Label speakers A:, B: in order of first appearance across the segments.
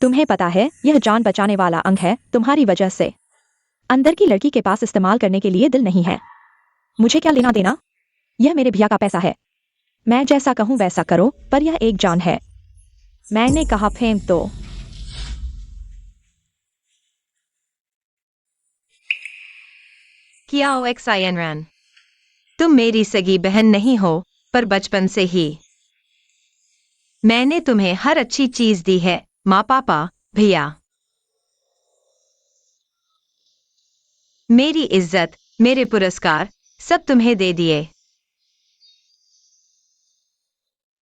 A: तुम्हें पता है यह जान बचाने वाला अंग है तुम्हारी वजह से। अंदर की लड़की के पास इस्तेमाल करने के लिए दिल नहीं है। मुझे क्या लेना देना, यह मेरे भैया का पैसा है। मैं जैसा कहूं वैसा करो, पर यह एक जान है। मैंने कहा फेंक दो।
B: कियाओ एक्सायनरन, तुम मेरी सगी बहन नहीं हो, पर बचपन से ही मैंने तुम्हें हर अच्छी चीज दी है, माँ पापा, भैया। मेरी इज्जत, मेरे पुरस्कार सब तुम्हें दे दिए।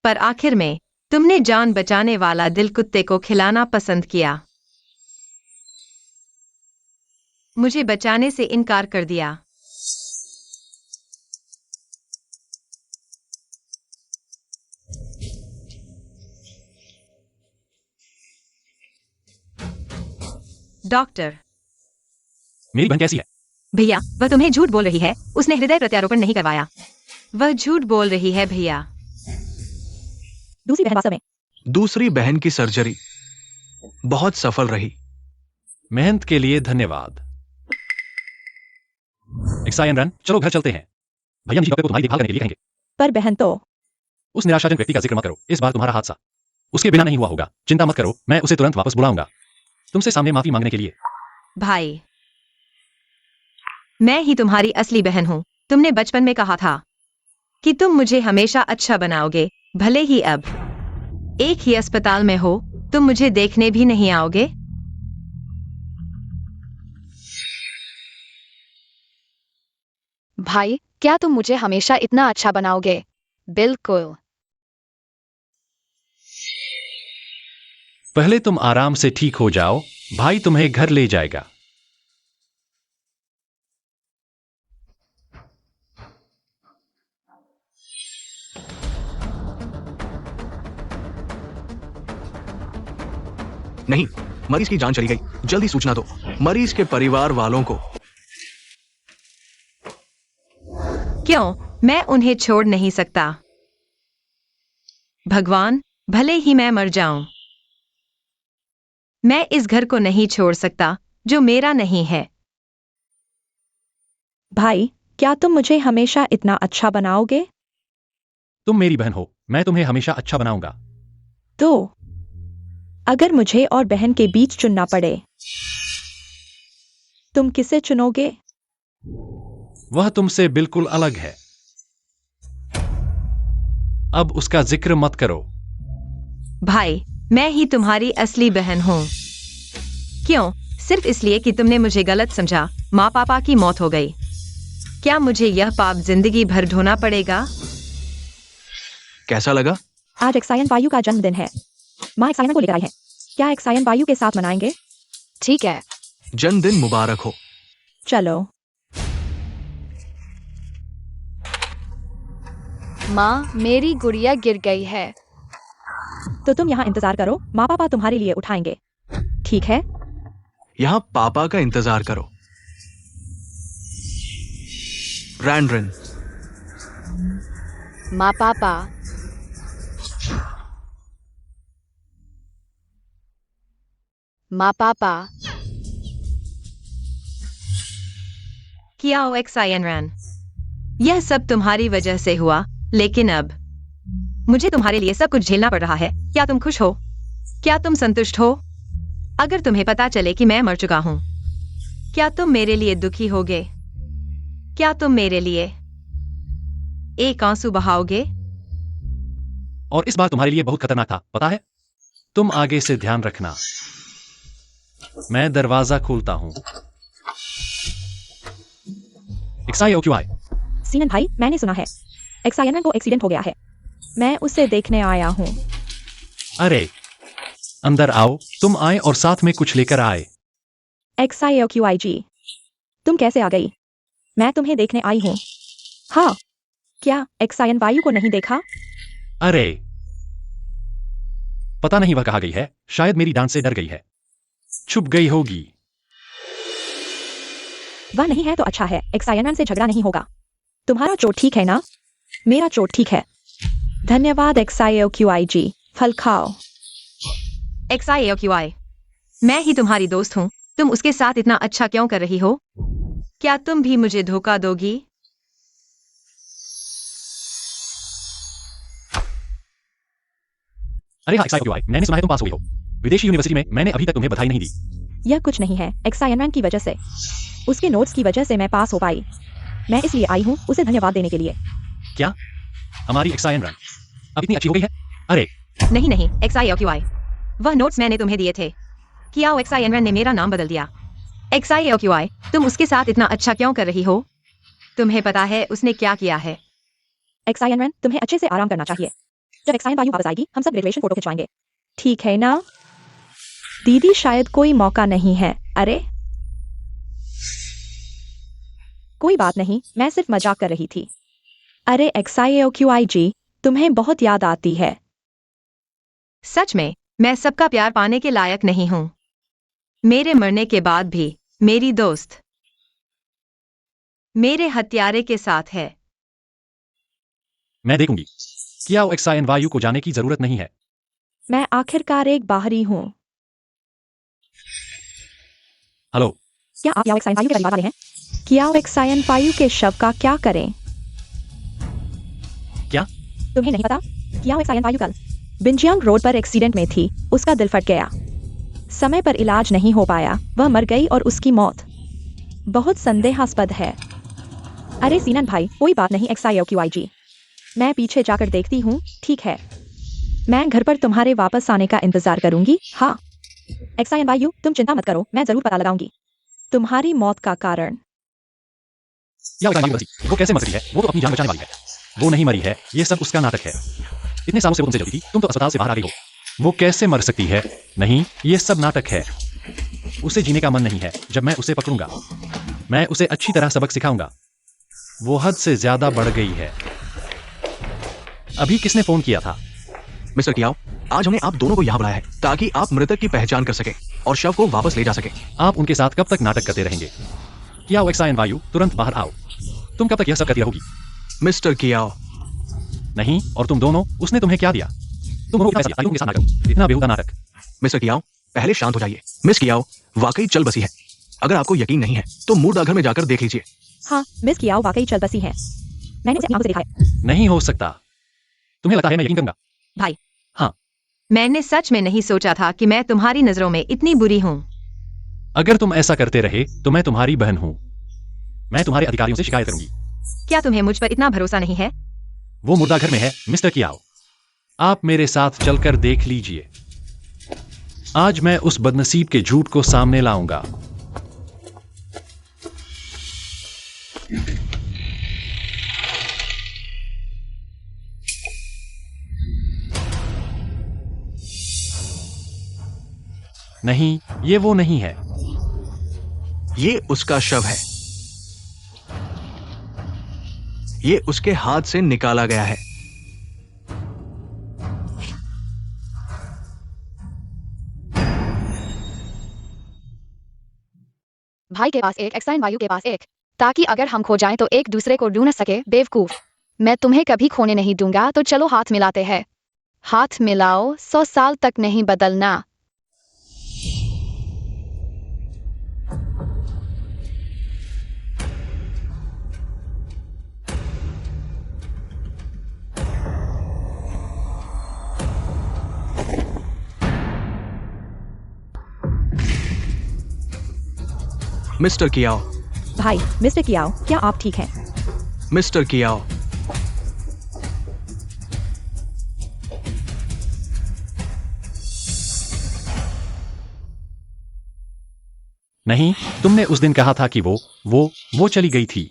B: पर आखिर में तुमने जान बचाने वाला दिल कुत्ते को खिलाना पसंद किया। मुझे बचाने से इनकार कर दिया। डॉक्टर,
C: मेरी बहन कैसी है?
B: भैया वह तुम्हें झूठ बोल रही है, उसने हृदय प्रत्यारोपण नहीं करवाया। वह झूठ बोल रही है भैया।
A: दूसरी बहन वास्तव में
D: दूसरी बहन की सर्जरी बहुत सफल रही।
C: मेहनत के लिए धन्यवाद। एक्सायनरन, चलो घर चलते हैं। भैया मुझे डॉक्टर को तुम्हारी देखभाल करने के लिए कहेंगे।
A: पर बहन तो
C: उस निराशाजनक व्यक्ति का जिक्र मत करो। इस बार तुम्हारा हादसा उसके बिना नहीं हुआ होगा। चिंता मत करो, मैं उसे तुरंत वापस बुलाऊंगा तुमसे सामने माफी मांगने के लिए।
B: भाई, मैं ही तुम्हारी असली बहन हूँ। तुमने बचपन में कहा था कि तुम मुझे हमेशा अच्छा बनाओगे, भले ही अब एक ही अस्पताल में हो, तुम मुझे देखने भी नहीं आओगे।
E: भाई, क्या तुम मुझे हमेशा इतना अच्छा बनाओगे? बिल्कुल।
C: पहले तुम आराम से ठीक हो जाओ, भाई तुम्हें घर ले जाएगा।
D: नहीं, मरीज की जान चली गई। जल्दी सूचना दो मरीज के परिवार वालों को।
B: क्यों? मैं उन्हें छोड़ नहीं सकता। भगवान, भले ही मैं मर जाऊं, मैं इस घर को नहीं छोड़ सकता जो मेरा नहीं है।
A: भाई, क्या तुम मुझे हमेशा इतना अच्छा बनाओगे?
C: तुम मेरी बहन हो, मैं तुम्हें हमेशा अच्छा बनाऊंगा।
A: तो अगर मुझे और बहन के बीच चुनना पड़े, तुम किसे चुनोगे?
C: वह तुमसे बिल्कुल अलग है। अब उसका जिक्र मत करो।
B: भाई, मैं ही तुम्हारी असली बहन हूं। क्यों? सिर्फ इसलिए कि तुमने मुझे गलत समझा, माँ पापा की मौत हो गई। क्या मुझे यह पाप जिंदगी भर ढोना पड़ेगा?
D: कैसा लगा?
A: आज एक्सायन वायु का जन्मदिन है। माँ एक्सायन को लेकर आई है। क्या एक्सायन वायु के साथ मनाएंगे?
E: ठीक है।
D: जन्मदिन मुबारक हो।
A: चलो।
E: माँ, मेरी गुड़िया गिर गई है।
A: तो तुम यहाँ इंतजार करो, माँ पापा तुम्हारे लिए उठाएंगे। ठीक है?
D: यहां पापा का इंतजार करो। रैंड्रिन,
E: माँ पापा। माँ पापा।
B: कियाओ एक्सायनरन, यह सब तुम्हारी वजह से हुआ, लेकिन अब मुझे तुम्हारे लिए सब कुछ झेलना पड़ रहा है। क्या तुम खुश हो? क्या तुम संतुष्ट हो? अगर तुम्हें पता चले कि मैं मर चुका हूं, क्या तुम मेरे लिए दुखी होगे? क्या तुम मेरे लिए एक आंसू बहाओगे?
C: और इस बार तुम्हारे लिए बहुत खतरनाक था, पता है? तुम आगे से ध्यान रखना। मैं दरवाजा खोलता हूं। एक्सायोक्यूआई,
A: सीनन भाई, मैंने सुना है एक्सायन को एक्सीडेंट हो गया है। मैं उसे देखने आया हूँ।
C: अरे अंदर आओ। तुम आए और साथ में कुछ लेकर आए।
A: एक्सायोक्यूआई जी, तुम कैसे आ गई? मैं तुम्हें देखने आई हूँ। हाँ, क्या एक्सायन वायु को नहीं देखा?
C: अरे पता नहीं वह कहाँ गई है। शायद मेरी डांट से डर गई है, छुप गई होगी।
A: वह नहीं है तो अच्छा है, एक्सायन से झगड़ा नहीं होगा। तुम्हारा चोट ठीक है ना? मेरा चोट ठीक है। धन्यवाद एक्सायोक्यूआई जी। फल खाओ।
B: एक्सायोक्यूआई, मैं ही तुम्हारी दोस्त हूँ, तुम उसके साथ इतना अच्छा क्यों कर रही हो? क्या तुम भी मुझे धोखा दोगी?
C: अरे हाँ XIOQI, मैंने सुना है तुम पास हुई हो विदेशी यूनिवर्सिटी में। मैंने अभी तक तुम्हें बधाई नहीं दी।
A: यह कुछ नहीं है, एक्साइनमेंट की वजह से, उसके नोट्स की वजह से मैं पास हो पाई। मैं इसलिए आई हूँ उसे धन्यवाद देने के लिए।
C: क्या हमारी XIN रन अब इतनी अच्छी हो गई है? अरे
B: नहीं नहीं, XIOQI, वह नोट्स मैंने तुम्हें दिए थे। कियाओ XINN ने मेरा नाम बदल दिया। XIOQI, तुम उसके साथ इतना अच्छा क्यों कर रही हो? तुम्हें पता है उसने क्या किया है?
A: एक्साइनमेंट, तुम्हें अच्छे से आराम करना चाहिए। जब एक्साइन वायु वापस आएगी हम सब ग्रेजुएशन फोटो खिंचवाएंगे, ठीक है ना? दीदी शायद कोई मौका नहीं है। अरे कोई बात नहीं, मैं सिर्फ मजाक कर रही थी। अरे XIOQI जी, तुम्हें बहुत याद आती है।
B: सच में, मैं सबका प्यार पाने के लायक नहीं हूँ। मेरे मरने के बाद भी मेरी दोस्त मेरे हत्यारे के साथ है।
C: मैं देखूंगी। क्या XIN वायु को जाने की जरूरत नहीं है।
A: मैं आखिरकार एक बाहरी हूँ।
C: हेलो,
A: क्या आप याओ एक्साइन वायु के परिवार वाले हैं? कियाओ एक्साइन वायु के शव का क्या करें?
C: क्या
A: तुम्हें नहीं पता? कियाओ एक्साइन वायु कल बिंजियांग रोड पर एक्सीडेंट में थी। उसका दिल फट गया, समय पर इलाज नहीं हो पाया, वह मर गई और उसकी मौत बहुत संदेहास्पद है। अरे सीनन भाई, कोई बात नहीं XIOQI जी, मैं पीछे जाकर देखती हूँ, ठीक है? मैं घर पर तुम्हारे वापस आने का इंतजार करूंगी। हाँ एक्साइन वायु, तुम चिंता मत करो, मैं जरूर पता लगाऊंगी तुम्हारी मौत का कारण।
C: क्या XIN यूनिवर्सिटी, वो कैसे मर सकती है? वो तो अपनी जान बचाने वाली है। वो नहीं मरी है, ये सब उसका नाटक है। इतने सालों से वो तुमसे जलती थी, तुम तो अस्पताल से बाहर आ गई हो। वो कैसे मर सकती है? नहीं, ये सब नाटक है। उसे जीने का मन नहीं है। जब मैं उसे पकड़ूंगा, मैं उसे अच्छी तरह सबक सिखाऊंगा। वो हद से ज्यादा बढ़ गई है। अभी किसने फोन किया था?
D: मिस्टर कियाओ, आज हमने आप दोनों को यहाँ बुलाया है ताकि आप मृतक की पहचान कर सके और शव को वापस ले जा सके।
C: आप उनके साथ कब तक नाटक करते रहेंगे? क्या XIN वायु, तुरंत बाहर आओ। तुम कब तक यह सब करती रहोगी?
D: मिस्टर कियाओ,
C: नहीं, और तुम दोनों, उसने तुम्हें क्या दिया? तुम दोनों पैसा दिया, उनके साथ नाटक, इतना बेहुदा नाटक।
D: मिस्टर कियाओ, पहले शांत हो जाइए। मिस कियाओ वाकई चल बसी है। अगर आपको यकीन नहीं है तो मुर्दा घर में जाकर देख लीजिए।
A: हाँ, मिस कियाओ वाकई चल बसी है, मैंने उसे अपनी आंखों से देखा है।
C: नहीं हो सकता। तुम्हें लगता है मैं यकीन करूंगा?
B: भाई,
C: हाँ,
B: मैंने सच में नहीं सोचा था कि मैं तुम्हारी नजरों में इतनी बुरी हूँ।
C: अगर तुम ऐसा करते रहे तो मैं तुम्हारी बहन हूँ। मैं तुम्हारे अधिकारियों से शिकायत करूंगी।
B: क्या तुम्हें मुझ पर इतना भरोसा नहीं है?
C: वो मुर्दा घर में है, मिस्टर कियाओ। आप मेरे साथ चलकर देख लीजिए। आज मैं उस बदनसीब के झूठ को सामने लाऊंगा। नहीं, ये वो नहीं है।
D: ये उसका शव है। ये उसके हाथ से निकाला गया है।
E: भाई के पास एक, एक्साइन वायु के पास एक, ताकि अगर हम खो जाएं तो एक दूसरे को ढूंढ सके। बेवकूफ, मैं तुम्हें कभी खोने नहीं दूंगा। तो चलो हाथ मिलाते हैं। हाथ मिलाओ, 100 साल तक नहीं बदलना।
D: मिस्टर कियाओ,
A: भाई मिस्टर कियाओ, क्या आप ठीक हैं?
D: मिस्टर कियाओ,
C: नहीं, तुमने उस दिन कहा था कि वो चली गई थी।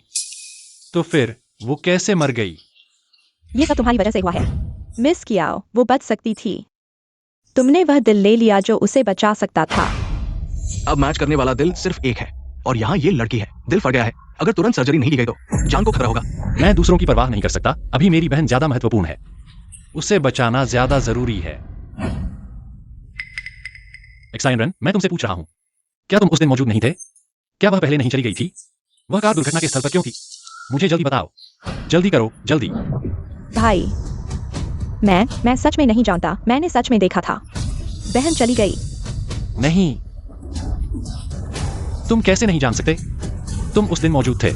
C: तो फिर वो कैसे मर गई?
A: ये सब तुम्हारी वजह से हुआ है। मिस कियाओ, वो बच सकती थी। तुमने वह दिल ले लिया जो उसे बचा सकता था।
D: अब मैच करने वाला दिल सिर्फ एक है और यहाँ ये लड़की है। दिल फट गया है। अगर तुरंत सर्जरी नहीं की गई तो जान को खतरा होगा।
C: मैं दूसरों की परवाह नहीं कर सकता। अभी मेरी बहन ज्यादा महत्वपूर्ण है। उसे बचाना ज्यादा जरूरी है। एक्साइन रन, मैं तुमसे पूछ रहा हूं, क्या तुम उस दिन मौजूद नहीं थे? क्या वह पहले नहीं चली गई थी? वह कार दुर्घटना के स्थल पर क्यों थी? मुझे जल्दी बताओ। जल्दी करो, जल्दी।
A: भाई मैं सच में नहीं जानता। मैंने सच में देखा था। बहन चली गई।
C: नहीं, तुम कैसे नहीं जान सकते? तुम उस दिन मौजूद थे।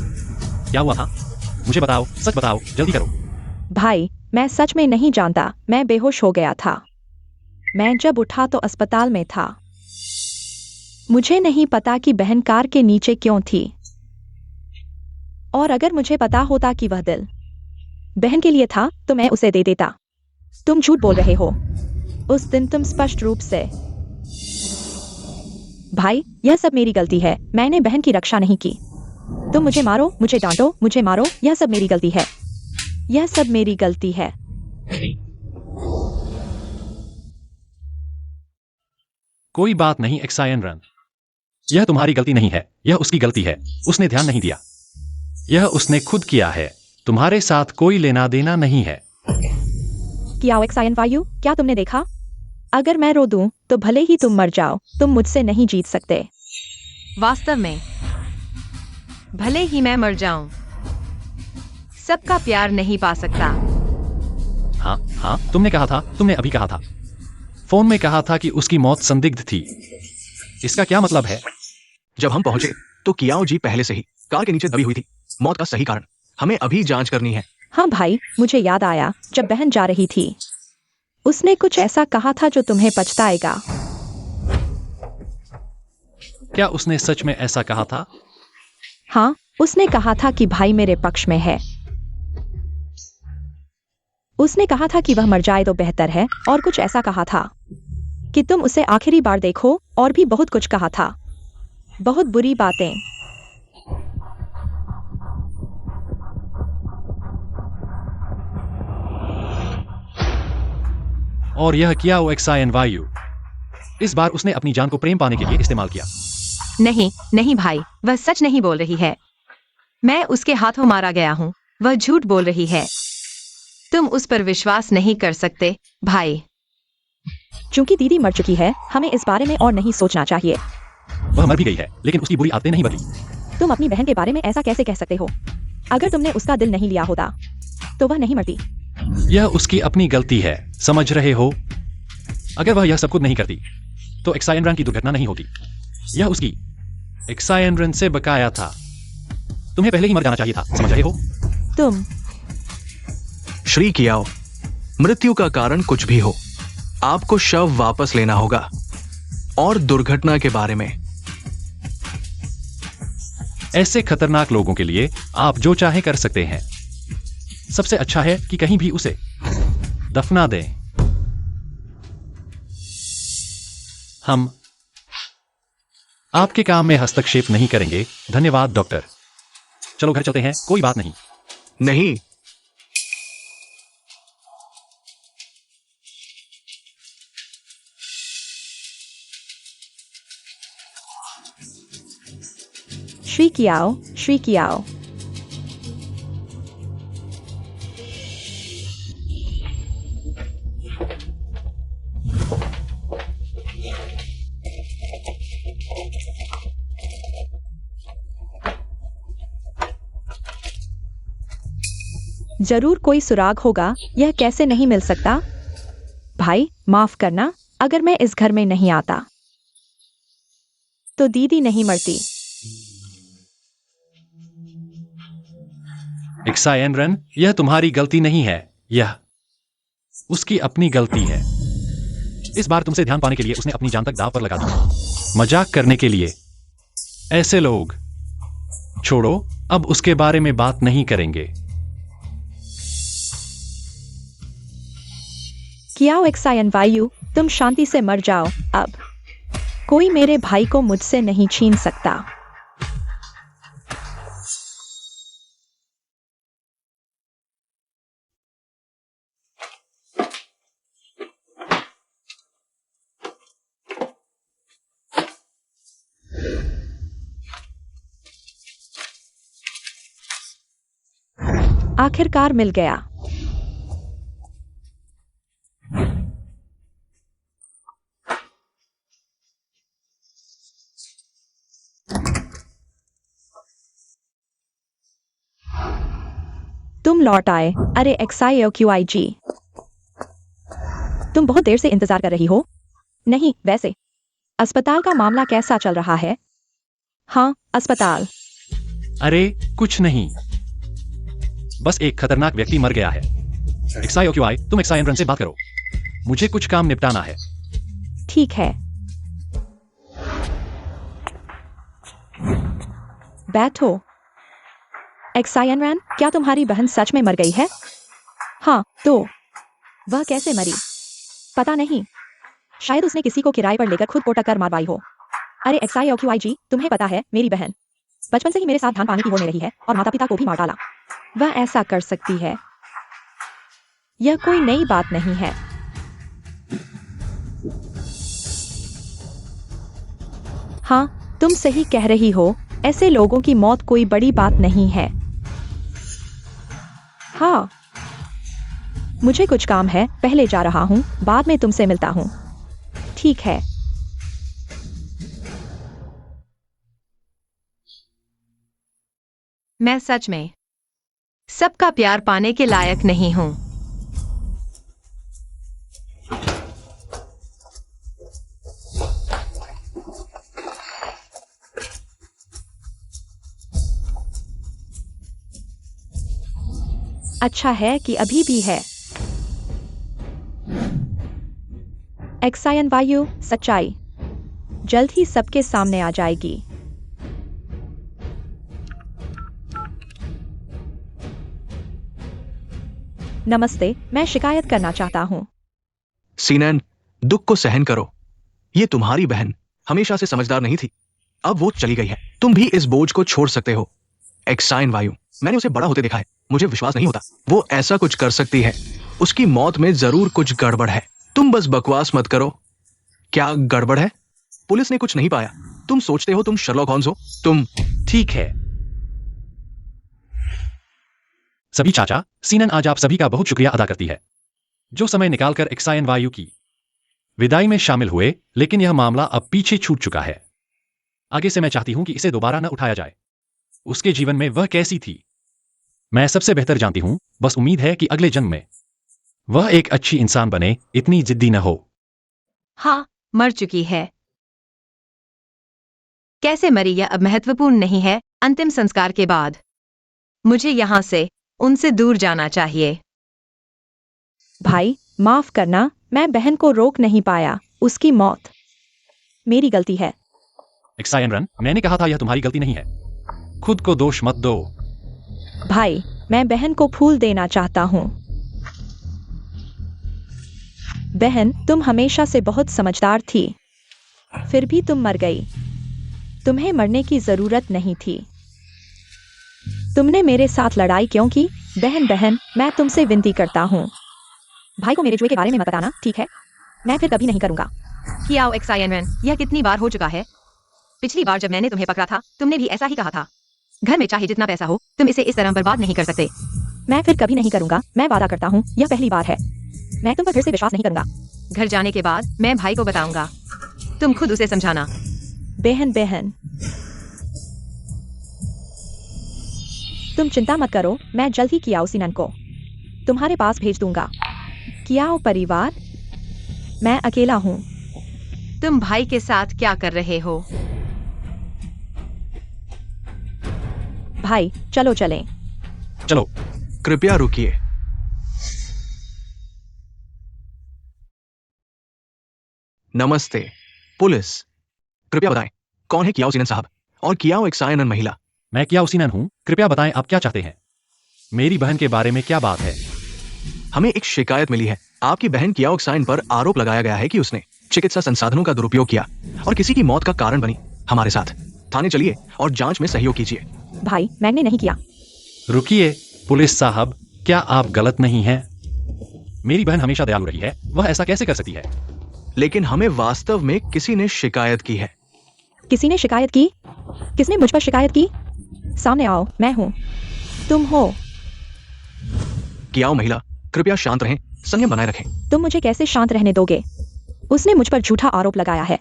C: क्या हुआ था? मुझे बताओ, सच बताओ, जल्दी करो।
A: भाई, मैं सच में नहीं जानता, मैं बेहोश हो गया था। मैं जब उठा तो अस्पताल में था। मुझे नहीं पता कि बहन कार के नीचे क्यों थी। और अगर मुझे पता होता कि वह दिल बहन के लिए था तो मैं उसे दे देता। तुम झूठ बोल रहे हो। उस दिन तुम स्पष्ट रूप से। भाई, यह सब मेरी गलती है, मैंने बहन की रक्षा नहीं की। तुम मुझे मारो, मुझे डांटो, मुझे मारो, यह सब मेरी गलती है। यह सब मेरी गलती है।
C: कोई बात नहीं एक्सायन रन। यह तुम्हारी गलती नहीं है, यह उसकी गलती है। उसने ध्यान नहीं दिया। यह उसने खुद किया है। तुम्हारे साथ कोई लेना देना नहीं है।
A: क्या एक्सायन वायु, क्या तुमने देखा? अगर मैं रो दूं तो भले ही तुम मर जाओ, तुम मुझसे नहीं जीत सकते।
B: वास्तव में भले ही मैं मर जाऊं, सबका प्यार नहीं पा सकता।
C: हाँ हाँ, तुमने कहा था, तुमने अभी कहा था। फोन में कहा था कि उसकी मौत संदिग्ध थी। इसका क्या मतलब है?
D: जब हम पहुंचे तो कियाओ जी पहले से ही कार के नीचे दबी हुई थी। मौत का सही कारण हमें अभी जांच करनी है।
A: हाँ भाई, मुझे याद आया, जब बहन जा रही थी उसने कुछ ऐसा कहा था जो तुम्हें पछताएगा।
C: क्या उसने सच में ऐसा कहा था?
A: हाँ, उसने कहा था कि भाई मेरे पक्ष में है। उसने कहा था कि वह मर जाए तो बेहतर है, और कुछ ऐसा कहा था कि तुम उसे आखिरी बार देखो, और भी बहुत कुछ कहा था। बहुत बुरी बातें।
C: और यह किया वो एक्सायन वायु। इस बार उसने अपनी जान को प्रेम पाने के लिए इस्तेमाल किया।
B: नहीं नहीं भाई, वह सच नहीं बोल रही है। मैं उसके हाथों मारा गया हूँ। वह झूठ बोल रही है। तुम उस पर विश्वास नहीं कर सकते भाई।
A: चूंकि दीदी मर चुकी है, हमें इस बारे में और नहीं सोचना चाहिए।
C: वह मर भी गई है, लेकिन उसकी बुरी आदतें नहीं बदली।
A: तुम अपनी बहन के बारे में ऐसा कैसे कह सकते हो? अगर तुमने उसका दिल नहीं लिया होता तो वह नहीं मरती।
C: यह उसकी अपनी गलती है, समझ रहे हो? अगर वह यह सब कुछ नहीं करती तो एक्सायन रन की दुर्घटना नहीं होती। यह उसकी एक्सायन रन से बकाया था। तुम्हें पहले ही मर जाना चाहिए था, समझ रहे हो?
A: तुम
D: श्री कियाओ, मृत्यु का कारण कुछ भी हो, आपको शव वापस लेना होगा। और दुर्घटना के बारे में,
C: ऐसे खतरनाक लोगों के लिए आप जो चाहे कर सकते हैं। सबसे अच्छा है कि कहीं भी उसे दफना दें। हम आपके काम में हस्तक्षेप नहीं करेंगे। धन्यवाद डॉक्टर। चलो घर चलते हैं, कोई बात नहीं।
D: नहीं,
A: श्री कियाओ, श्री कियाओ। जरूर कोई सुराग होगा, यह कैसे नहीं मिल सकता? भाई, माफ करना, अगर मैं इस घर में नहीं आता तो दीदी नहीं मरती।
C: एक्सायन रन, यह तुम्हारी गलती नहीं है, यह उसकी अपनी गलती है। इस बार तुमसे ध्यान पाने के लिए उसने अपनी जान तक दांव पर लगा दी। मजाक करने के लिए। ऐसे लोग। छोड़ो, अब उसके बारे में बात नहीं करेंगे।
A: कियाओ एक्सायन वायु, तुम शांति से मर जाओ अब। कोई मेरे भाई को मुझसे नहीं छीन सकता। आखिरकार मिल गया। तुम लौट आए। अरे XIOQIG, तुम बहुत देर से इंतजार कर रही हो। नहीं, वैसे अस्पताल का मामला कैसा चल रहा है? हाँ, अस्पताल।
C: अरे कुछ नहीं, बस एक खतरनाक व्यक्ति मर गया है। XIOQI, तुम XIN से बात करो, मुझे कुछ काम निपटाना है।
A: ठीक है, बैठो। XIN, क्या तुम्हारी बहन सच में मर गई है? हाँ, तो वह कैसे मरी? पता नहीं, शायद उसने किसी को किराए पर लेकर खुद को टक्कर मारवाई हो। अरे XIOQI जी, तुम्हें पता है मेरी बहन बचपन से ही मेरे साथ धान पानी की होने रही है और माता पिता को भी मार डाला। वह ऐसा कर सकती है, यह कोई नई बात नहीं है। हाँ, तुम सही कह रही हो, ऐसे लोगों की मौत कोई बड़ी बात नहीं है। हाँ, मुझे कुछ काम है, पहले जा रहा हूँ, बाद में तुमसे मिलता हूँ। ठीक है।
B: मैं सच में सबका प्यार पाने के लायक नहीं हूं।
A: अच्छा है कि अभी भी है। XIN वायु, सच्चाई जल्द ही सबके सामने आ जाएगी। नमस्ते, मैं शिकायत करना चाहता हूँ।
D: सीनैन, दुख को सहन करो। ये तुम्हारी बहन हमेशा से समझदार नहीं थी, अब वो चली गई है। तुम भी इस बोझ को छोड़ सकते हो। एक्साइन वायु, मैंने उसे बड़ा होते देखा है, मुझे विश्वास नहीं होता वो ऐसा कुछ कर सकती है। उसकी मौत में जरूर कुछ गड़बड़ है। तुम बस बकवास मत करो। क्या गड़बड़ है? पुलिस ने कुछ नहीं पाया। तुम सोचते हो तुम शर्लॉक होम्स हो? तुम
C: ठीक है सभी चाचा, सीनन आज आप सभी का बहुत शुक्रिया अदा करती है जो समय निकालकर XIN वायु की विदाई में शामिल हुए, लेकिन यह मामला अब पीछे छूट चुका है। आगे से मैं चाहती हूं कि इसे दोबारा न उठाया जाए। उसके जीवन में वह कैसी थी मैं सबसे बेहतर जानती हूं, बस उम्मीद है कि अगले जन्म में वह एक अच्छी इंसान बने, इतनी जिद्दी न हो।
B: हाँ, मर चुकी है। कैसे मरी यह अब महत्वपूर्ण नहीं है। अंतिम संस्कार के बाद मुझे यहां से उनसे दूर जाना चाहिए।
A: भाई, माफ करना, मैं बहन को रोक नहीं पाया। उसकी मौत मेरी गलती है।
C: XIN, मैंने कहा था यह तुम्हारी गलती नहीं है। खुद को दोष मत दो।
A: भाई, मैं बहन को फूल देना चाहता हूँ। बहन, तुम हमेशा से बहुत समझदार थी, फिर भी तुम मर गई। तुम्हें मरने की जरूरत नहीं थी। तुमने मेरे साथ लड़ाई क्यों की? बहन, मैं तुमसे विनती करता हूँ, भाई को मेरे जुए के बारे में मत बताना, ठीक है? मैं फिर कभी नहीं करूंगा।
B: कियाओ XIN, यह कितनी बार हो चुका है? पिछली बार जब मैंने तुम्हें पकड़ा था, तुमने भी ऐसा ही कहा था। घर में चाहे जितना पैसा हो, तुम इसे इस तरह बर्बाद नहीं कर सकते।
A: मैं फिर कभी नहीं करूंगा, मैं वादा करता हूँ, यह पहली बार है। मैं तुम पर फिर से विश्वास नहीं करूंगा।
B: घर जाने के बाद मैं भाई को बताऊंगा, तुम खुद उसे समझाना।
A: बहन, तुम चिंता मत करो, मैं जल्द ही कियाओ सीनन को तुम्हारे पास भेज दूंगा। कियाओ परिवार, मैं अकेला हूँ।
B: तुम भाई के साथ क्या कर रहे हो?
A: भाई, चलो चलें।
C: चलो।
D: कृपया रुकिए। नमस्ते पुलिस, कृपया बताएं कौन है कियाओ सीनन साहब और कियाओ XIN महिला?
C: मैं कियाओ सीनन हूं, कृपया बताएं आप क्या चाहते हैं। मेरी बहन के बारे में क्या बात है?
D: हमें एक शिकायत मिली है। आपकी बहन कियाओ XIN पर आरोप लगाया गया है कि उसने चिकित्सा संसाधनों का दुरुपयोग किया और किसी की मौत का कारण बनी। हमारे साथ थाने चलिए और जांच में सहयोग कीजिए।
A: भाई, मैंने नहीं किया।
C: रुकिए पुलिस साहब, क्या आप गलत नहीं हैं? मेरी बहन हमेशा दयालु रही है, वह ऐसा कैसे कर सकती है?
D: लेकिन हमें वास्तव में किसी ने शिकायत की है।
A: किसी ने शिकायत की? किसने मुझ पर शिकायत की? सामने आओ, मैं हूँ। तुम हो?
D: कियाओ महिला, कृपया शांत रहें, संयम बनाए रखें।
A: तुम मुझे कैसे शांत रहने दोगे? उसने मुझ पर झूठा आरोप लगाया है।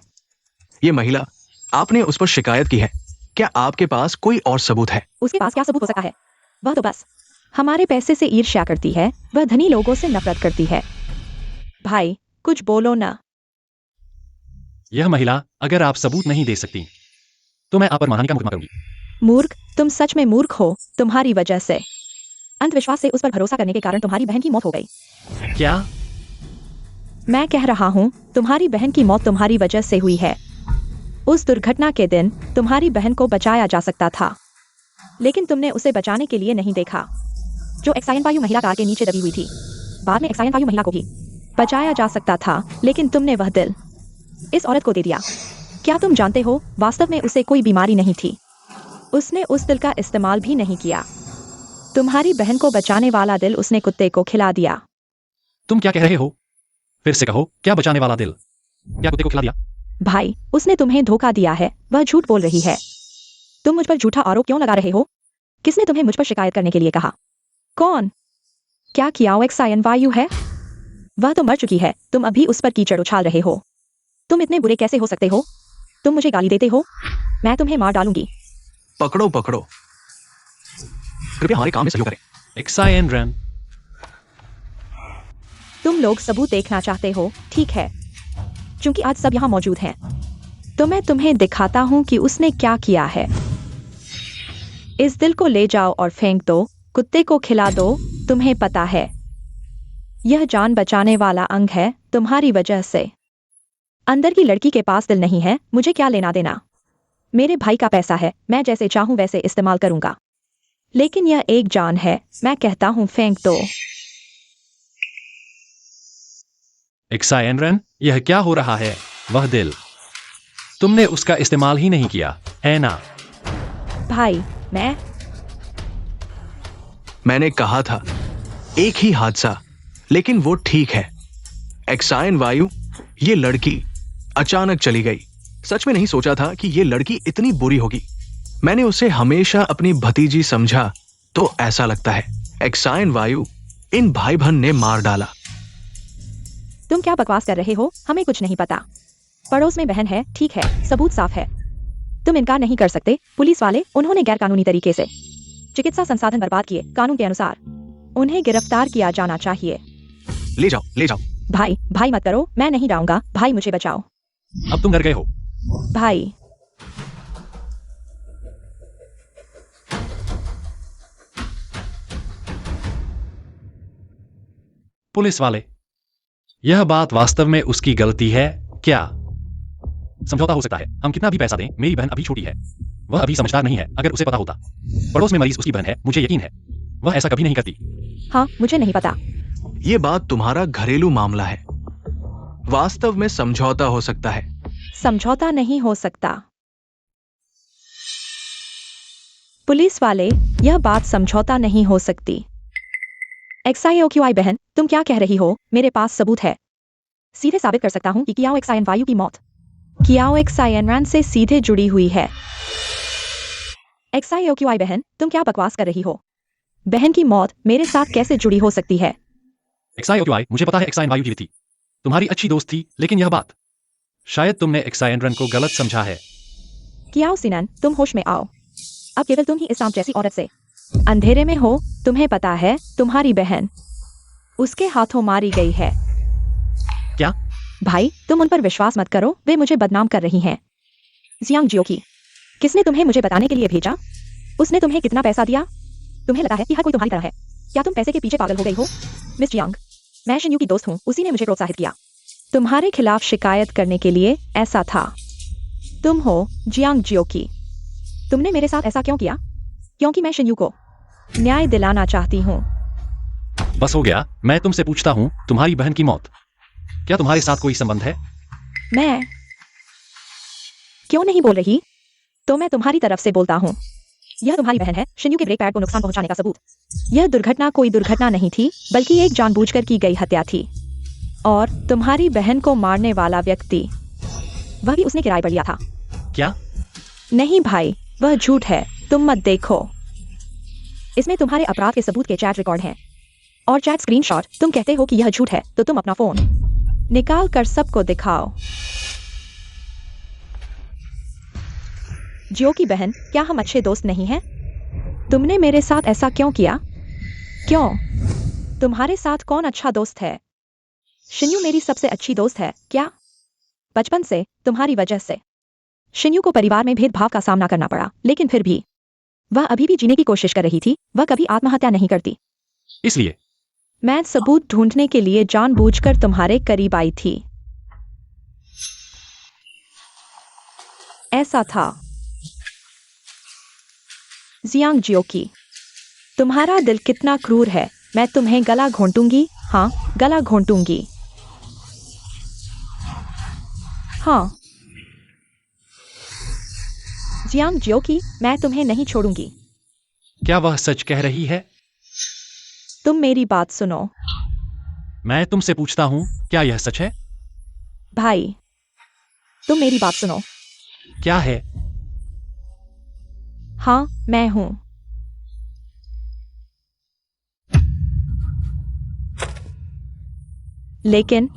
D: ये महिला, आपने उस पर शिकायत की है, क्या आपके पास कोई और सबूत है?
A: उसके पास क्या सबूत हो सकता है? वह तो बस हमारे पैसे से ईर्ष्या करती है। वह धनी लोगों से नफरत करती है। भाई, कुछ बोलो ना।
C: यह महिला, अगर आप सबूत नहीं दे सकती तो मैं आप पर मानहानि का मुकदमा करूंगी।
A: मूर्ख, तुम सच में मूर्ख हो। तुम्हारी वजह से, अंधविश्वास से उस पर भरोसा करने के कारण तुम्हारी बहन की मौत हो गई।
C: क्या?
A: मैं कह रहा हूँ तुम्हारी बहन की मौत तुम्हारी वजह से हुई है। उस दुर्घटना के दिन तुम्हारी बहन को बचाया जा सकता था, लेकिन तुमने उसे बचाने के लिए नहीं देखा, जो एक्साइन वायु महिला कार के नीचे दबी हुई थी। बाद में एक्साइन वायु महिला को भी बचाया जा सकता था, लेकिन तुमने वह दिल इस औरत को दे दिया। क्या तुम जानते हो, वास्तव में उसे कोई बीमारी नहीं थी। उसने उस दिल का इस्तेमाल भी नहीं किया। तुम्हारी बहन को बचाने वाला दिल उसने कुत्ते को खिला दिया।
C: तुम क्या कह रहे हो? फिर से कहो, क्या बचाने वाला दिल? क्या कुत्ते को खिला दिया?
A: भाई, उसने तुम्हें धोखा दिया है। वह झूठ बोल रही है। तुम मुझ पर झूठा आरोप क्यों लगा रहे हो? किसने तुम्हें मुझ पर शिकायत करने के लिए कहा? कौन? क्या कियाओ एक्साइन वायु है? वह तो मर चुकी है। तुम अभी उस पर कीचड़ उछाल रहे हो। तुम इतने बुरे कैसे हो सकते हो? तुम मुझे गाली देते हो? मैं तुम्हें मार डालूंगी।
D: पकड़ो पकड़ो, कृपया हमारे काम में सहयोग करें।
C: Exine run.
A: तुम लोग सबूत देखना चाहते हो, ठीक है। क्योंकि आज सब यहाँ मौजूद हैं, तो मैं तुम्हें दिखाता हूँ कि उसने क्या किया है। इस दिल को ले जाओ और फेंक दो, कुत्ते को खिला दो। तुम्हें पता है, यह जान बचाने वाला अंग है तुम्हारी वजह से। अंदर की लड़की के पास दिल नहीं है, मुझे क्या लेना देना। मेरे भाई का पैसा है, मैं जैसे चाहूं वैसे इस्तेमाल करूंगा। लेकिन यह एक जान है, मैं कहता हूं फेंक दो।
C: एक्साइन रन, यह क्या हो रहा है? वह दिल, तुमने उसका इस्तेमाल ही नहीं किया, है ना?
A: भाई,
D: मैंने कहा था, एक ही हादसा, लेकिन वो ठीक है। एक्साइन वायु, ये लड़की अचानक चली गई। सच में नहीं सोचा था कि ये लड़की इतनी बुरी होगी। मैंने उसे हमेशा अपनी भतीजी समझा, तो ऐसा लगता है एक्साइन वायु इन भाई बहन ने मार डाला।
A: तुम क्या बकवास कर रहे हो? हमें कुछ नहीं पता। पड़ोस में बहन है, ठीक है, सबूत साफ है। तुम इनकार नहीं कर सकते। पुलिस वाले, उन्होंने गैरकानूनी तरीके से चिकित्सा संसाधन बर्बाद किए। कानून के अनुसार उन्हें गिरफ्तार किया जाना चाहिए।
D: ले जाओ ले जाओ।
A: भाई मत करो, मैं नहीं जाऊंगा। भाई मुझे बचाओ।
C: अब तुम डर गए हो।
A: भाई,
C: पुलिस वाले, यह बात वास्तव में उसकी गलती है क्या? समझौता हो सकता है, हम कितना भी पैसा दें, मेरी बहन अभी छोटी है। वह अभी समझदार नहीं है। अगर उसे पता होता पड़ोस में मरीज उसकी बहन है, मुझे यकीन है वह ऐसा कभी नहीं करती।
A: हाँ, मुझे नहीं पता।
D: ये बात तुम्हारा घरेलू मामला है। वास्तव में समझौता हो सकता है।
A: समझौता नहीं हो सकता। पुलिस वाले, यह बात समझौता नहीं हो सकती। एक्साईओक्यूआई बहन, तुम क्या कह रही हो? मेरे पास सबूत है। सीधे साबित कर सकता हूं कि कियाओ एक्साइन वायु की मौत कियाओ एक्साइन रन से सीधे जुड़ी हुई है। एक्साईओक्यूआई बहन, तुम क्या बकवास कर रही हो? बहन की मौत मेरे साथ कैसे जुड़ी हो सकती है?
C: एक्साई, मुझे पता है एक्साइन वायु की थी, तुम्हारी अच्छी दोस्त थी, लेकिन यह बात शायद तुमने एक्साइन रन को गलत समझा है।
A: कियाओ सिनन, तुम होश में आओ। अब केवल तुम ही इस सांप जैसी औरत से अंधेरे में हो। तुम्हें पता है तुम्हारी बहन उसके हाथों मारी गई है।
C: क्या?
A: भाई, तुम उन पर विश्वास मत करो, वे मुझे बदनाम कर रही हैं। जियांग जियोकी, किसने तुम्हें मुझे बताने के लिए भेजा? उसने तुम्हें कितना पैसा दिया? तुम्हें लगा है कि हर कोई तुम्हारी तरह है? क्या तुम पैसे के पीछे पागल हो गई हो? मिस जियांग, मैं शिन्यू की दोस्त हूँ, उसी ने मुझे प्रोत्साहित किया तुम्हारे खिलाफ शिकायत करने के लिए। ऐसा था। तुम हो जियांग जियोकी। तुमने मेरे साथ ऐसा क्यों किया? क्योंकि मैं शिन्यू को न्याय दिलाना चाहती हूँ।
C: बस हो गया, मैं तुमसे पूछता हूँ, तुम्हारी बहन की मौत, क्या तुम्हारे साथ कोई संबंध है?
A: मैं क्यों नहीं बोल रही? तो मैं तुम्हारी तरफ से बोलता हूँ। यह तुम्हारी बहन है, शिन्यू के ब्रेक पैड को नुकसान पहुंचाने का सबूत। यह दुर्घटना कोई दुर्घटना नहीं थी, बल्कि एक जानबूझकर की गई हत्या थी। और तुम्हारी बहन को मारने वाला व्यक्ति, वह भी उसने किराए पर लिया था।
C: क्या?
A: नहीं भाई, वह झूठ है। तुम मत देखो। इसमें तुम्हारे अपराध के सबूत के चैट रिकॉर्ड हैं और चैट स्क्रीनशॉट। तुम कहते हो कि यह झूठ है, तो तुम अपना फोन निकाल कर सबको दिखाओ। जियो की बहन, क्या हम अच्छे दोस्त नहीं हैं? तुमने मेरे साथ ऐसा क्यों किया? क्यों? तुम्हारे साथ कौन अच्छा दोस्त है? शिन्यू मेरी सबसे अच्छी दोस्त है। क्या? बचपन से, तुम्हारी वजह से। शिन्यू को परिवार में भेदभाव का सामना करना पड़ा, लेकिन फिर भी वह अभी भी जीने की कोशिश कर रही थी। वह कभी आत्महत्या नहीं करती।
C: इसलिए
A: मैं सबूत ढूंढने के लिए जानबूझकर तुम्हारे करीब आई थी। ऐसा था। जियांग जियोकी, तुम्हारा दिल कितना क्रूर है। मैं तुम्हें गला घोंटूंगी। हाँ, गला घोंटूंगी। हाँ, जियांग जियोकी, मैं तुम्हें नहीं छोड़ूंगी।
C: क्या वह सच कह रही है?
A: तुम मेरी बात सुनो।
C: मैं तुमसे पूछता हूं, क्या यह सच है?
A: भाई, तुम मेरी बात सुनो।
C: क्या है?
A: हाँ, मैं हूं।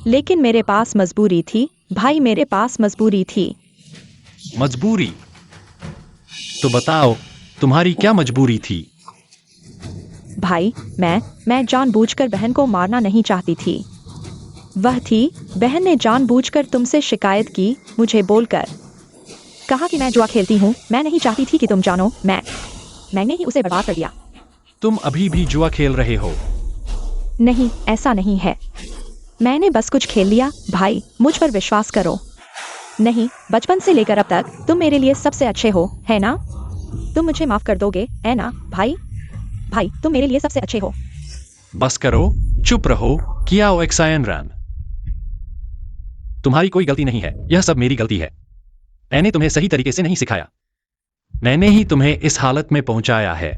A: लेकिन मेरे पास मजबूरी थी। भाई, मेरे पास मजबूरी थी।
C: मजबूरी? तो बताओ, तुम्हारी क्या मजबूरी थी?
A: भाई, मैं जानबूझकर बहन को मारना नहीं चाहती थी। वह थी, बहन ने जानबूझकर तुमसे शिकायत की, मुझे बोलकर कहा कि मैं जुआ खेलती हूँ। मैं नहीं चाहती थी कि तुम जानो। मैंने ही उसे बर्बाद कर दिया।
C: तुम अभी भी जुआ खेल रहे हो?
A: नहीं, ऐसा नहीं है। मैंने बस कुछ खेल लिया। भाई, मुझ पर विश्वास करो। नहीं, बचपन से लेकर अब तक तुम मेरे लिए सबसे अच्छे हो, है ना? तुम मुझे माफ कर दोगे, है ना भाई? भाई, तुम मेरे लिए सबसे अच्छे हो।
C: बस करो, चुप रहो, कियाओ एक्सायन रन। तुम्हारी कोई गलती नहीं है, यह सब मेरी गलती है। मैंने तुम्हें सही तरीके से नहीं सिखाया। मैंने ही तुम्हें इस हालत में पहुंचाया है।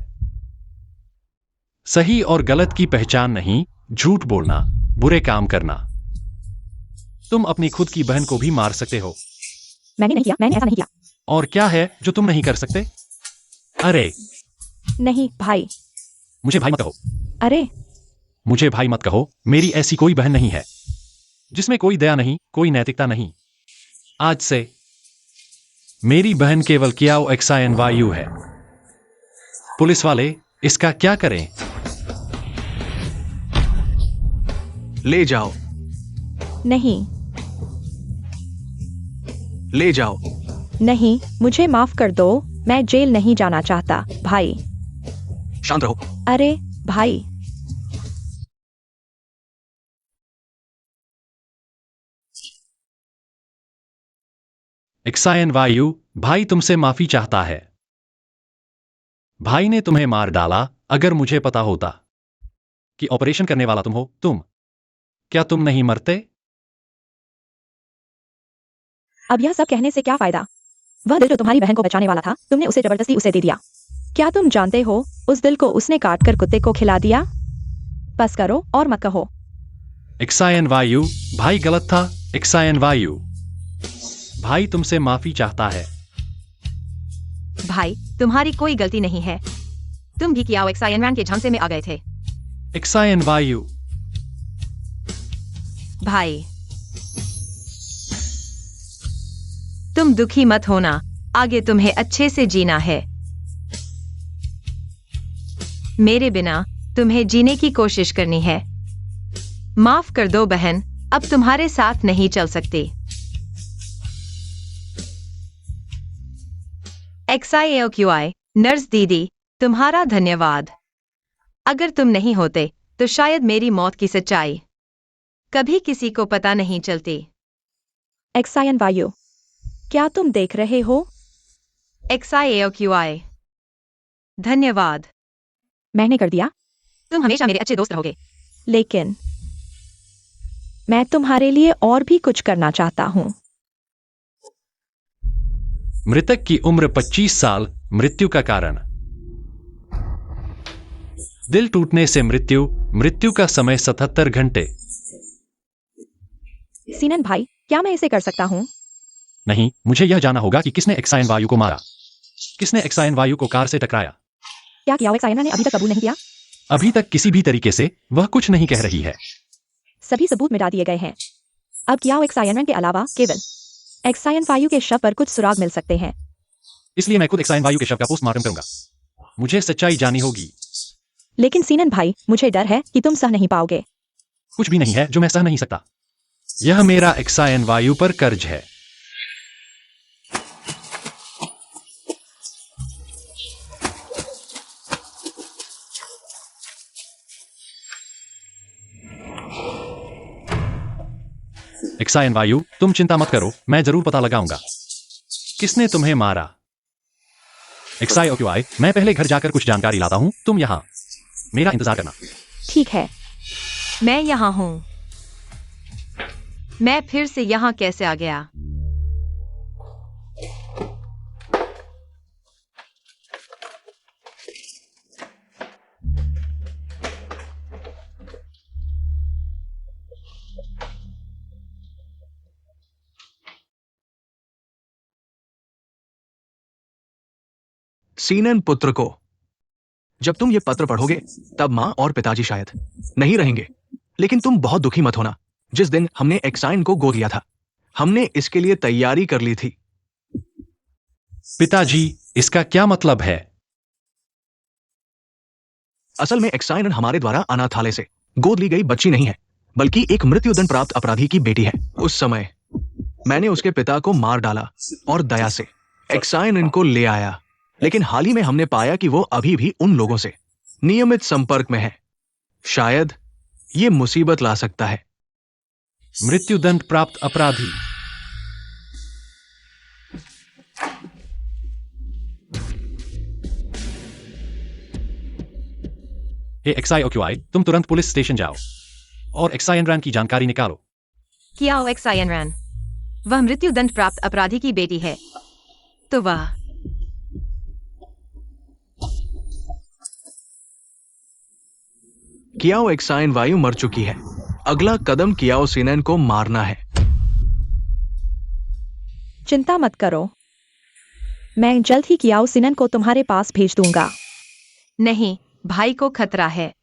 C: सही और गलत की पहचान नहीं, झूठ बोलना, बुरे काम करना। तुम अपनी खुद की बहन को भी मार सकते हो।
A: मैंने नहीं किया, मैंने ऐसा नहीं किया।
C: और क्या है जो तुम नहीं कर सकते? अरे,
A: नहीं भाई।
C: मुझे भाई मत कहो।
A: अरे,
C: मुझे भाई मत कहो। मेरी ऐसी कोई बहन नहीं है जिसमें कोई दया नहीं, कोई नैतिकता नहीं। आज से मेरी बहन केवल कियाओ एक्सायन वायु है। पुलिस वाले, इसका क्या करें?
D: ले जाओ,
A: नहीं,
D: ले जाओ।
A: नहीं, मुझे माफ कर दो। मैं जेल नहीं जाना चाहता। भाई।
D: शांत रहो।
A: अरे भाई।
C: एक्सायन वायु, भाई तुमसे माफी चाहता है। भाई ने तुम्हें मार डाला। अगर मुझे पता होता कि ऑपरेशन करने वाला तुम हो, क्या तुम नहीं मरते?
A: अब यह सब कहने से क्या फायदा? वह दिल जो तुम्हारी बहन को बचाने वाला था, तुमने उसे जबरदस्ती उसे दे दिया। क्या तुम जानते हो, उस दिल को उसने काट कर कुत्ते को खिला दिया? बस करो और मत कहो।
C: एक्सायन वायु, भाई गलत था। एक्सायन वायु, भाई तुमसे माफी चाहता है।
B: भाई, तुम्हारी कोई गलती नहीं है। तुम भी कियाओ एक्सायन रन के झांसे में आ गए थे।
C: एक्सायन वायु,
B: भाई, तुम दुखी मत होना। आगे तुम्हें अच्छे से जीना है। मेरे बिना तुम्हें जीने की कोशिश करनी है। माफ कर दो बहन, अब तुम्हारे साथ नहीं चल सकती। XIAOQI, नर्स दीदी, तुम्हारा धन्यवाद। अगर तुम नहीं होते तो शायद मेरी मौत की सच्चाई कभी किसी को पता नहीं चलती।
A: एक्सायन वायु, क्या तुम देख रहे हो?
B: XIAOQI, धन्यवाद।
A: मैंने कर दिया।
B: तुम हमेशा मेरे अच्छे दोस्त रहोगे।
A: लेकिन मैं तुम्हारे लिए और भी कुछ करना चाहता हूँ।
C: मृतक की उम्र 25 साल, मृत्यु का कारण दिल टूटने से मृत्यु का समय 77 घंटे।
A: सीनन भाई, क्या मैं इसे कर सकता हूँ?
C: नहीं, मुझे यह जानना होगा कि किसने एक्सायन वायु को मारा। किसने एक्सायन वायु को कार से टकराया?
A: क्या कियाओ एक्सायन ने अभी तक कबूल नहीं किया?
C: अभी तक किसी भी तरीके से वह कुछ नहीं कह रही है।
A: सभी सबूत मिटा दिए गए हैं। अब कियाओ एक्सायन के अलावा केवल एक्सायन वायु के शव पर कुछ सुराग मिल सकते हैं।
C: इसलिए मैं खुद एक्सायन वायु के शव का पोस्टमार्टम करूंगा। मुझे सच्चाई जाननी होगी।
A: लेकिन सीनन भाई, मुझे डर है कि तुम सह नहीं पाओगे।
C: कुछ भी नहीं है जो मैं सह नहीं सकता। यह मेरा एक्सायन वायु पर कर्ज है। एक्साइन वायु, तुम चिंता मत करो, मैं जरूर पता लगाऊंगा किसने तुम्हें मारा। एक्साई ओक्यूआई, मैं पहले घर जाकर कुछ जानकारी लाता हूं, तुम यहां मेरा इंतजार करना।
A: ठीक है।
B: मैं यहाँ हूँ। मैं फिर से यहाँ कैसे आ गया?
D: सीनन पुत्र को, जब तुम ये पत्र पढ़ोगे तब मां और पिताजी शायद नहीं रहेंगे, लेकिन तुम बहुत दुखी मत होना। जिस दिन हमने एक्साइन को गोद लिया था, हमने इसके लिए तैयारी कर ली थी।
C: पिताजी, इसका क्या मतलब है?
D: असल में एक्साइन हमारे द्वारा अनाथालय से गोद ली गई बच्ची नहीं है, बल्कि एक मृत्युदंड प्राप्त अपराधी की बेटी है। उस समय मैंने उसके पिता को मार डाला और दया से एक्साइन इनको ले आया, लेकिन हाल ही में हमने पाया कि वो अभी भी उन लोगों से नियमित संपर्क में है। शायद ये मुसीबत ला सकता है।
C: मृत्युदंड प्राप्त अपराधी? हे एक्साई ओक्यूआई, तुम तुरंत पुलिस स्टेशन जाओ और एक्साई एनरान की जानकारी निकालो।
B: कियाओ एक्साई एनरान, वह मृत्युदंड प्राप्त अपराधी की बेटी है, तो वह
D: कियाओ एक्साइन वायु मर चुकी है। अगला कदम कियाओ सीनन को मारना है।
A: चिंता मत करो, मैं जल्द ही कियाओ सिनन को तुम्हारे पास भेज दूंगा।
B: नहीं, भाई को खतरा है।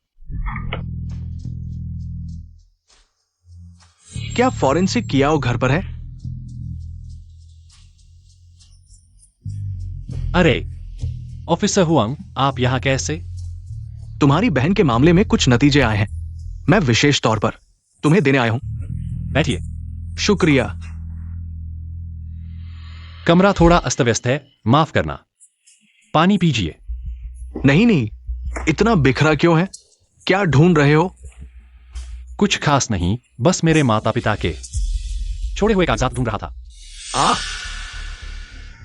D: क्या फॉरेंसिक कियाओ घर पर है?
C: अरे ऑफिसर हुआंग, आप यहां कैसे?
D: तुम्हारी बहन के मामले में कुछ नतीजे आए हैं। मैं विशेष तौर पर तुम्हें देने आया हूं।
C: बैठिए।
D: शुक्रिया।
C: कमरा थोड़ा अस्त व्यस्त है, माफ करना। पानी पीजिए।
D: नहीं नहीं, इतना बिखरा क्यों है? क्या ढूंढ रहे हो?
C: कुछ खास नहीं, बस मेरे माता पिता के छोड़े हुए कागजात ढूंढ रहा था।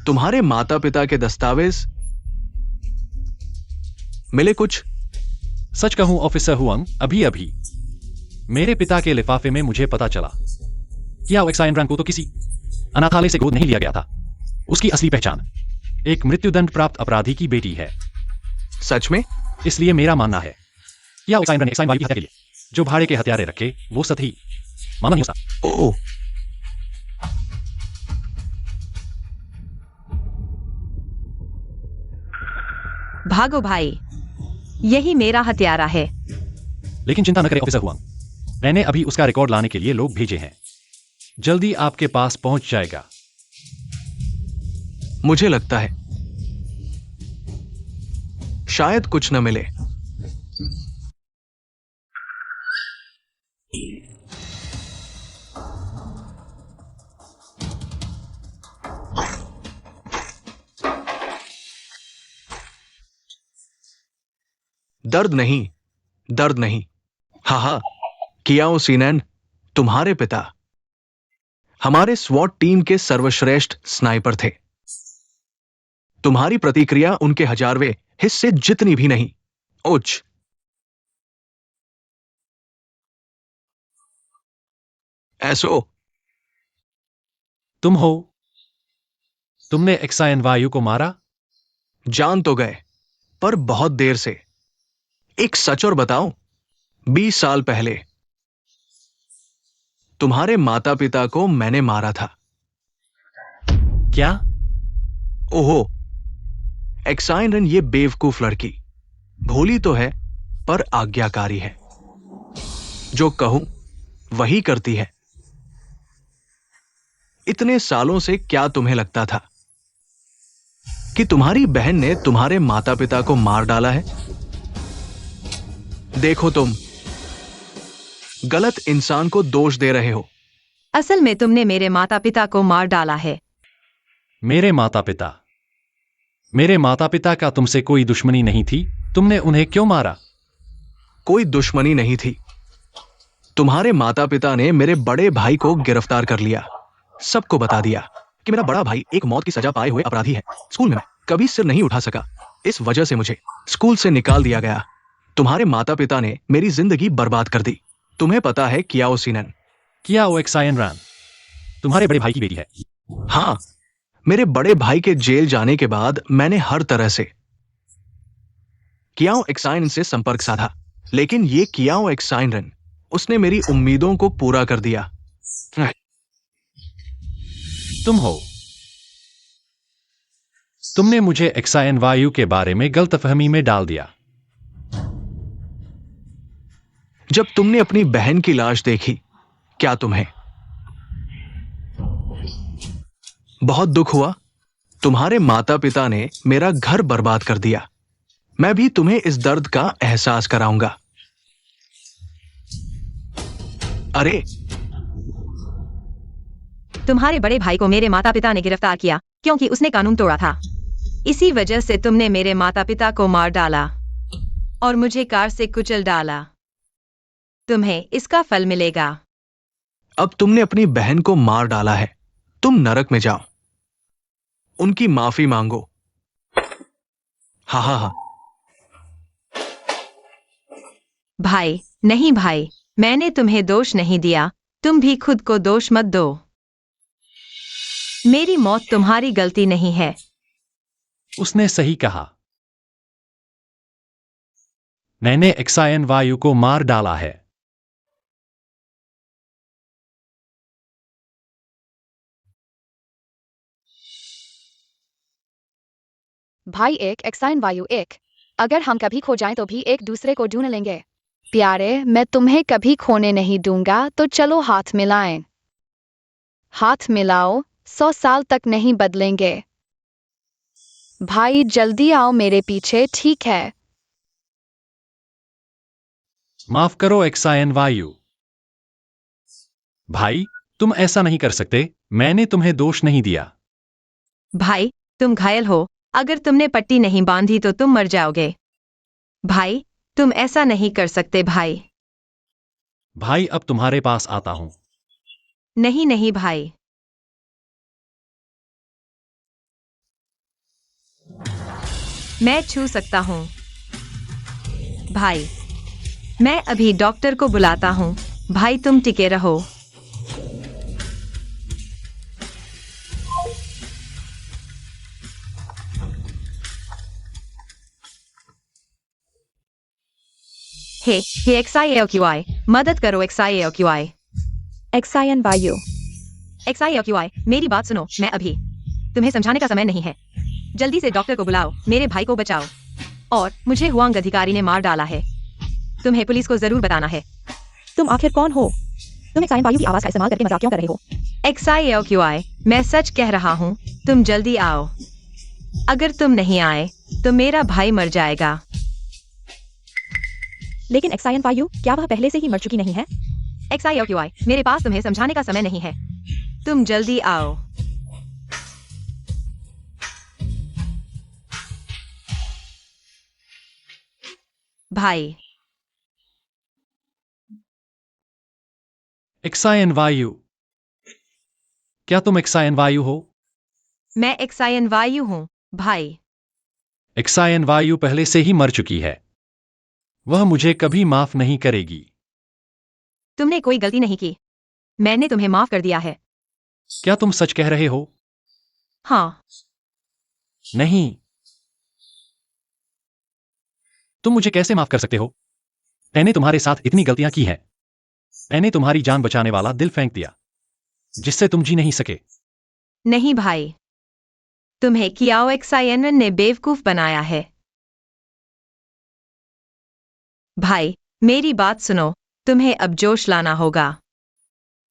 D: तुम्हारे माता पिता के दस्तावेज मिले कुछ?
C: सच कहूं ऑफिसर हुआंग, अभी अभी मेरे पिता के लिफाफे में मुझे पता चला कि एक्साइन को तो किसी अनाथालय से गोद नहीं लिया गया था। उसकी असली पहचान एक मृत्युदंड प्राप्त अपराधी की बेटी है।
D: सच में?
C: इसलिए मेरा मानना है कि एक्साइन वाली की हत्या के लिए जो भाड़े के हथियारे रखे वो सही मामला नहीं हो सकता।
D: ओह,
B: भागो भाई, यही मेरा हत्यारा है।
C: लेकिन चिंता न करें ऑफिसर हुआंग, मैंने अभी उसका रिकॉर्ड लाने के लिए लोग भेजे हैं। जल्दी आपके पास पहुंच जाएगा।
D: मुझे लगता है शायद कुछ न मिले। दर्द नहीं, दर्द नहीं। हा, कियाओ सीनन, तुम्हारे पिता हमारे स्वॉट टीम के सर्वश्रेष्ठ स्नाइपर थे। तुम्हारी प्रतिक्रिया उनके 1000वें हिस्से जितनी भी नहीं। उच्च। ऐसो
C: तुम हो? तुमने एक्साइन वायु को मारा?
D: जान तो गए, पर बहुत देर से। एक सच और बताओ, 20 साल पहले तुम्हारे माता पिता को मैंने मारा था।
C: क्या?
D: ओहो, एक्साइन ये बेवकूफ लड़की भोली तो है पर आज्ञाकारी है। जो कहूं वही करती है। इतने सालों से क्या तुम्हें लगता था कि तुम्हारी बहन ने तुम्हारे माता पिता को मार डाला है? देखो, तुम गलत इंसान को दोष दे रहे हो।
B: असल में तुमने मेरे माता पिता को मार डाला है।
C: मेरे माता पिता? मेरे माता पिता का तुमसे कोई दुश्मनी नहीं थी, तुमने उन्हें क्यों मारा?
D: कोई दुश्मनी नहीं थी। तुम्हारे माता पिता ने मेरे बड़े भाई को गिरफ्तार कर लिया। सबको बता दिया कि मेरा बड़ा भाई एक मौत की सजा पाए हुए अपराधी है। स्कूल में मैं कभी सिर नहीं उठा सका। इस वजह से मुझे स्कूल से निकाल दिया गया। तुम्हारे माता पिता ने मेरी जिंदगी बर्बाद कर दी। तुम्हें पता है कियाओ सीनन?
C: कियाओ एक्सायन रान तुम्हारे बड़े भाई की बेटी है।
D: हाँ, मेरे बड़े भाई के जेल जाने के बाद मैंने हर तरह से कियाओ एक्साइन से संपर्क साधा, लेकिन ये कियाओ एक्साइन उसने मेरी उम्मीदों को पूरा कर दिया।
C: तुम हो। तुमने मुझे एक्सायन वायु के बारे में गलतफहमी में डाल दिया।
D: जब तुमने अपनी बहन की लाश देखी, क्या तुम्हें बहुत दुख हुआ? तुम्हारे माता पिता ने मेरा घर बर्बाद कर दिया। मैं भी तुम्हें इस दर्द का एहसास कराऊंगा। अरे,
B: तुम्हारे बड़े भाई को मेरे माता पिता ने गिरफ्तार किया क्योंकि उसने कानून तोड़ा था। इसी वजह से तुमने मेरे माता पिता को मार डाला और मुझे कार से कुचल डाला। तुम्हें इसका फल मिलेगा।
D: अब तुमने अपनी बहन को मार डाला है। तुम नरक में जाओ। उनकी माफी मांगो। हा हा हा।
B: भाई, नहीं भाई, मैंने तुम्हें दोष नहीं दिया। तुम भी खुद को दोष मत दो। मेरी मौत तुम्हारी गलती नहीं है।
C: उसने सही कहा। मैंने एक्सायन वायु को मार डाला है।
E: भाई एक एक्साइन वायु एक। अगर हम कभी खो जाएं तो भी एक दूसरे को ढूंढ लेंगे। प्यारे, मैं तुम्हें कभी खोने नहीं दूंगा, तो चलो हाथ मिलाएं। हाथ मिलाओ, 100 साल तक नहीं बदलेंगे। भाई जल्दी आओ मेरे पीछे, ठीक है?
C: माफ करो एक्सायन वायु। भाई, तुम ऐसा नहीं कर सकते। मैंने तुम्हें दोष नहीं दिया।
B: भाई, तुम घायल हो। अगर तुमने पट्टी नहीं बांधी तो तुम मर जाओगे। भाई, तुम ऐसा नहीं कर सकते भाई।
C: भाई, अब तुम्हारे पास आता हूं।
B: नहीं नहीं भाई। मैं छू सकता हूं। भाई, मैं अभी डॉक्टर को बुलाता हूं। भाई, तुम टिके रहो। हे XIAOQI, मदद करो XIAOQI।
A: एक्सायन वायु।
B: XIAOQI, मेरी बात सुनो। मैं अभी तुम्हें समझाने का समय नहीं है। जल्दी से डॉक्टर को बुलाओ, मेरे भाई को बचाओ। और मुझे हुआंग अधिकारी ने मार डाला है। तुम्हें पुलिस को जरूर बताना है।
A: तुम आखिर कौन हो? तुम एक्सायन वायु की आवाज का इस्तेमाल करके मजाक क्यों कर रहे हो?
B: XIAOQI, मैं सच कह रहा हूँ। तुम जल्दी आओ। अगर तुम नहीं आए तो मेरा भाई मर जाएगा।
A: लेकिन एक्सायन वायु, क्या वह पहले से ही मर चुकी नहीं है?
B: XIAOQI, मेरे पास तुम्हें समझाने का समय नहीं है। तुम जल्दी आओ। भाई,
C: एक्सायन वायु, क्या तुम एक्सायन वायु हो?
B: मैं एक्सायन वायु हूँ। भाई,
C: एक्सायन वायु पहले से ही मर चुकी है। वह मुझे कभी माफ नहीं करेगी।
B: तुमने कोई गलती नहीं की। मैंने तुम्हें माफ कर दिया है।
C: क्या तुम सच कह रहे हो?
B: हाँ।
C: नहीं। तुम मुझे कैसे माफ कर सकते हो? मैंने तुम्हारे साथ इतनी गलतियां की हैं। मैंने तुम्हारी जान बचाने वाला दिल फेंक दिया, जिससे तुम जी नहीं सके।
B: नहीं भाई, तुम्हें कियाओ एक्सायन ने बेवकूफ बनाया है। भाई, मेरी बात सुनो। तुम्हें अब जोश लाना होगा।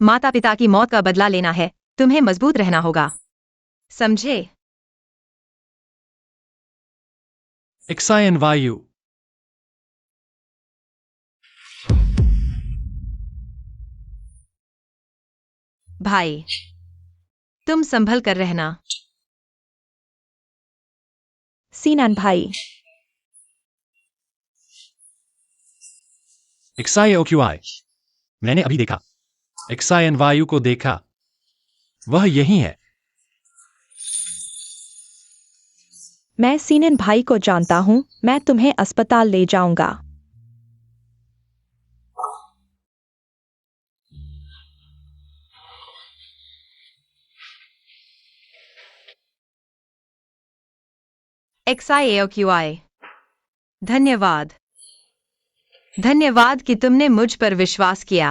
B: माता पिता की मौत का बदला लेना है। तुम्हें मजबूत रहना होगा, समझे?
C: एक्सायन वायु,
B: भाई, तुम संभल कर रहना।
A: सीनन भाई।
C: एक्सायओक्यूआई, मैंने अभी देखा, एक्सायन वायु को देखा, वह यही है।
A: मैं सीनन भाई को जानता हूं, मैं तुम्हें अस्पताल ले जाऊंगा।
B: XIAOQI। धन्यवाद। धन्यवाद कि तुमने मुझ पर विश्वास किया।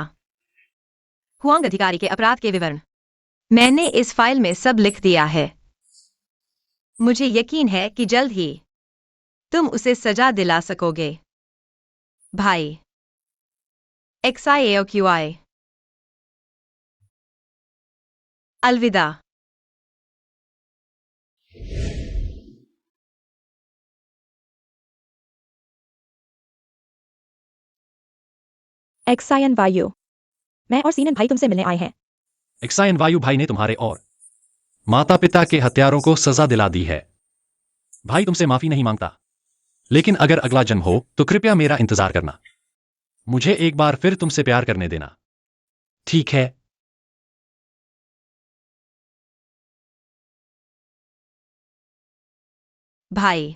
B: हुआंग अधिकारी के अपराध के विवरण मैंने इस फाइल में सब लिख दिया है। मुझे यकीन है कि जल्द ही तुम उसे सजा दिला सकोगे। भाई। XIAOQI। अलविदा।
A: एक्सायन वायु, मैं और सीनन भाई तुमसे मिलने आए हैं।
C: एक्सायन वायु भाई ने तुम्हारे और माता पिता के हत्यारों को सजा दिला दी है। भाई तुमसे माफी नहीं मांगता, लेकिन अगर अगला जन्म हो तो कृपया मेरा इंतजार करना। मुझे एक बार फिर तुमसे प्यार करने देना, ठीक है?
B: भाई।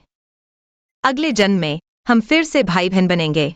B: अगले जन्म में हम फिर से भाई बहन बनेंगे।